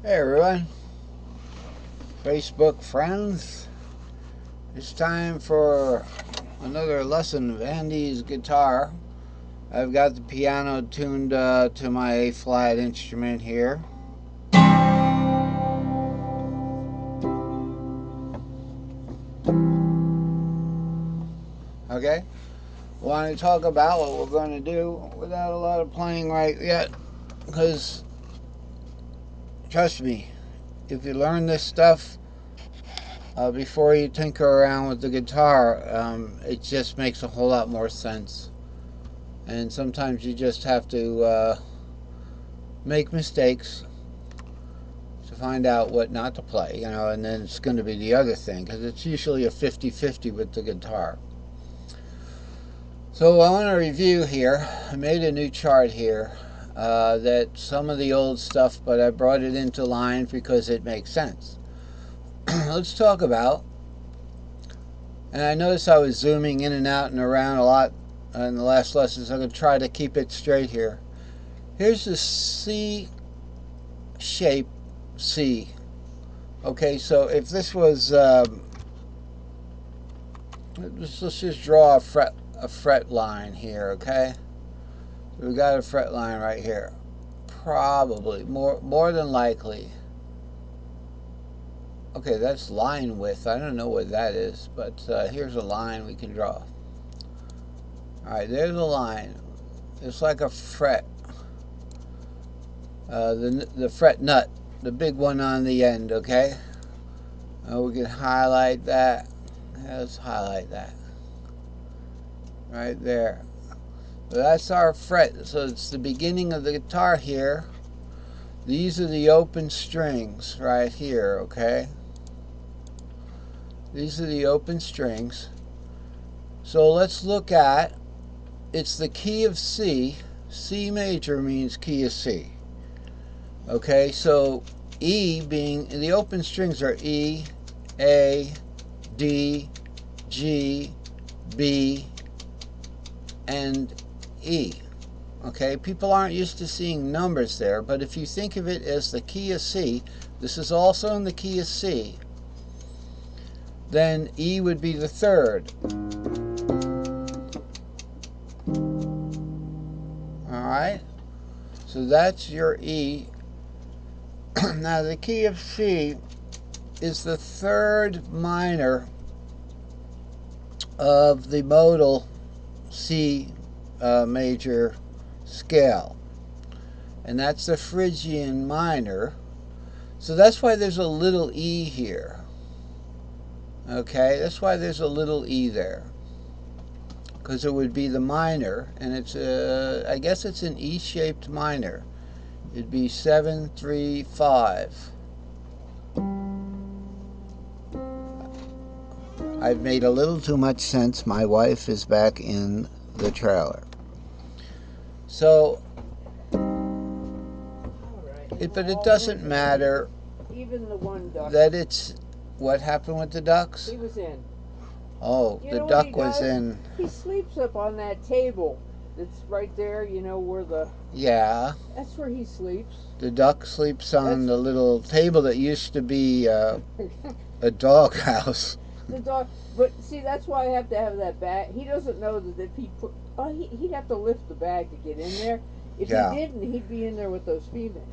Hey everyone, Facebook friends. It's time for another lesson of Andy's guitar. I've got the piano tuned to my A-flat instrument here. Okay, I want to talk about what we're going to do without a lot of playing right yet, because trust me, if you learn this stuff before you tinker around with the guitar, it just makes a whole lot more sense. And sometimes you just have to make mistakes to find out what not to play, and then it's going to be the other thing, because it's usually a 50-50 with the guitar. So I want to review here. I made a new chart here that some of the old stuff, but I brought it into line because it makes sense. Let's talk about, and I noticed I was zooming in and out and around a lot in the last lessons. I'm going to try to keep it straight here. Here's the C shape C. Okay, so if this was, let's just draw a fret line here, okay? So we got a fret line right here. Probably, more than likely. Okay, that's line width. I don't know what that is, but here's a line we can draw. All right, there's a line. It's like a fret. The fret nut, the big one on the end, okay? We can highlight that. Let's highlight that. Right there. So that's our fret. So it's the beginning of the guitar here. These are the open strings right here, okay? These are the open strings. So let's look at, it's the key of C. C major means key of C. Okay, so E being, the open strings are E, A, D, G, B, and E. Okay, people aren't used to seeing numbers there, but if you think of it as the key of C, this is also in the key of C, then E would be the third. Alright, so that's your E. Now the key of C is the third minor of the modal C major scale, and that's the Phrygian minor. So that's why there's a little E here. Okay, that's why there's a little E there, because it would be the minor, and it's I guess it's an E-shaped minor. It'd be 7, 3, 5. I've made a little too much sense. My wife is back in the trailer. So, but it doesn't matter. Even the one duck. That it's, what happened with the ducks? He was in. Oh, the duck was in. He sleeps up on that table that's right there, where the... Yeah. That's where he sleeps. The duck sleeps on the little table that used to be a dog house. The dog, but see, that's why I have to have that bag. He doesn't know that if he put, he'd have to lift the bag to get in there. If he didn't, he'd be in there with those females.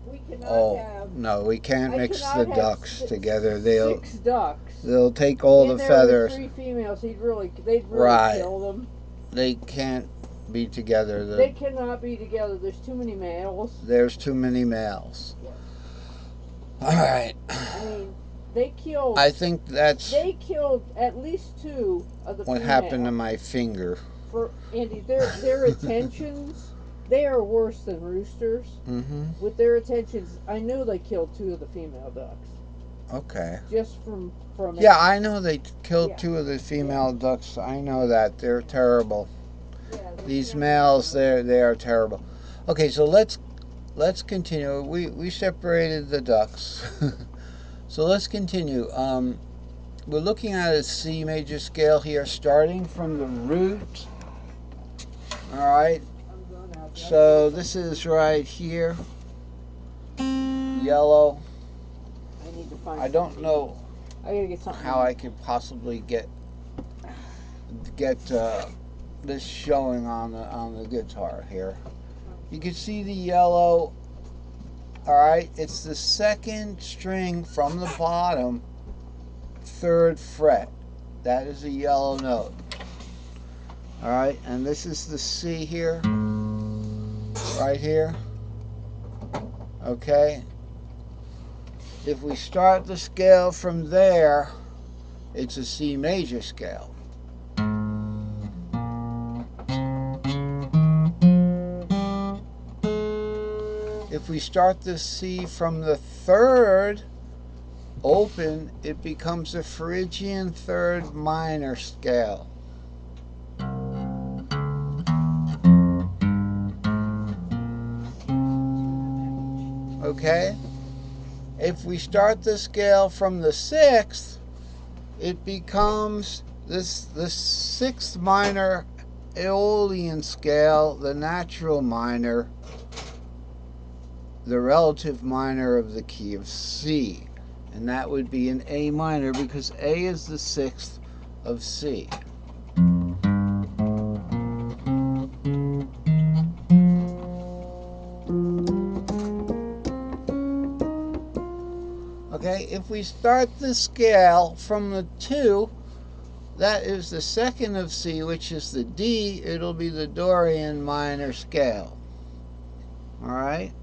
We cannot have. No, we can't mix the ducks together. 6 ducks. They'll take all the feathers. With 3 females, they'd really kill them. They can't be together. They cannot be together. There's too many males. There's too many males. Yes. All right. I mean, they killed. I think that's. They killed at least 2 of the. What happened to my finger? For Andy, their attentions. They are worse than roosters. Mm-hmm. With their attentions, I know they killed 2 of the female ducks. Okay. Just from. Yeah, I know they killed 2 of the female ducks. I know that. They're terrible. Yeah, these males, they are terrible. Okay, so let's continue. We separated the ducks. So let's continue. We're looking at a C major scale here, starting from the root. All right. So this is right here. yellow. I need to find. I don't know I gotta get something. how I could possibly get this showing on the guitar here. You can see the yellow. All right, it's the second string from the bottom, 3rd fret. That is a yellow note. All right, and this is the C here, right here. Okay. If we start the scale from there, it's a C major scale. If we start the C from the 3rd open, it becomes a Phrygian 3rd minor scale. Okay? If we start the scale from the 6th, it becomes the 6th minor Aeolian scale, the natural minor, the relative minor of the key of C. And that would be an A minor because A is the 6th of C. Okay, if we start the scale from the 2, that is the 2nd of C, which is the D. It'll be the Dorian minor scale. All right?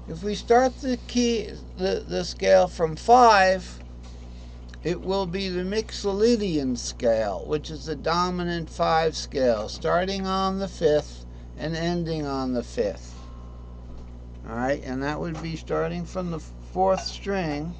If we start the scale from 5, it will be the Mixolydian scale, which is the dominant 5 scale, starting on the 5th and ending on the 5th. All right, and that would be starting from the 4th string.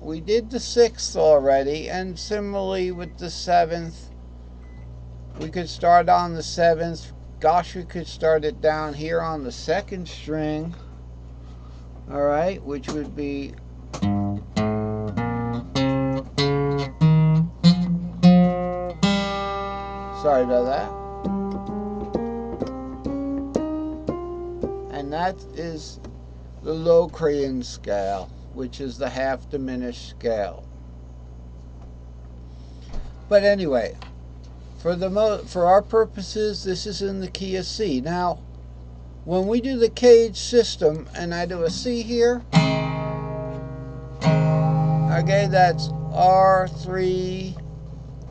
We did the 6th already, and similarly with the 7th, we could start on the 7th. Gosh, we could start it down here on the 2nd string, all right, which would be sorry about that. And that is the Locrian scale, which is the half diminished scale. But anyway, for our purposes, this is in the key of C. Now, when we do the cage system, and I do a C here, okay, that's R3,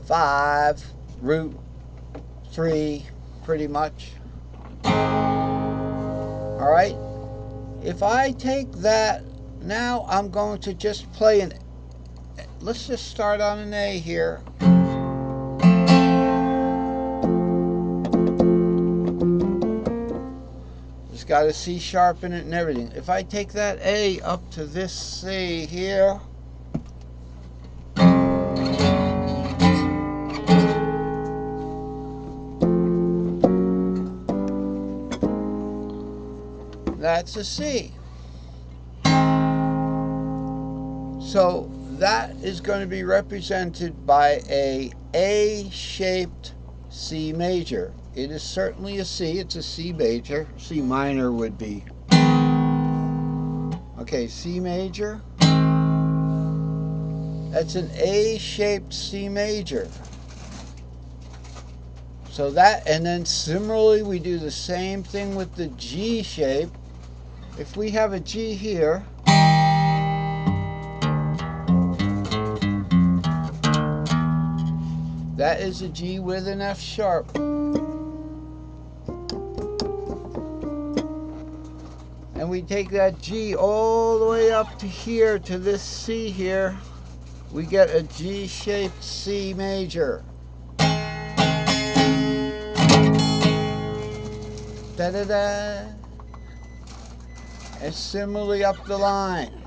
5, root 3, pretty much. All right. If I take that, now I'm going to just play an. Let's just start on an A here. It's got a C sharp in it and everything. If I take that A up to this C here, that's a C. So that is going to be represented by a A-shaped C major. It is certainly a C. It's a C major. C minor would be. Okay, C major. That's an A-shaped C major. So that, and then similarly we do the same thing with the G shape. If we have a G here, that is a G with an F sharp. And we take that G all the way up to here, to this C here. We get a G-shaped C major. Da-da-da. And similarly up the line.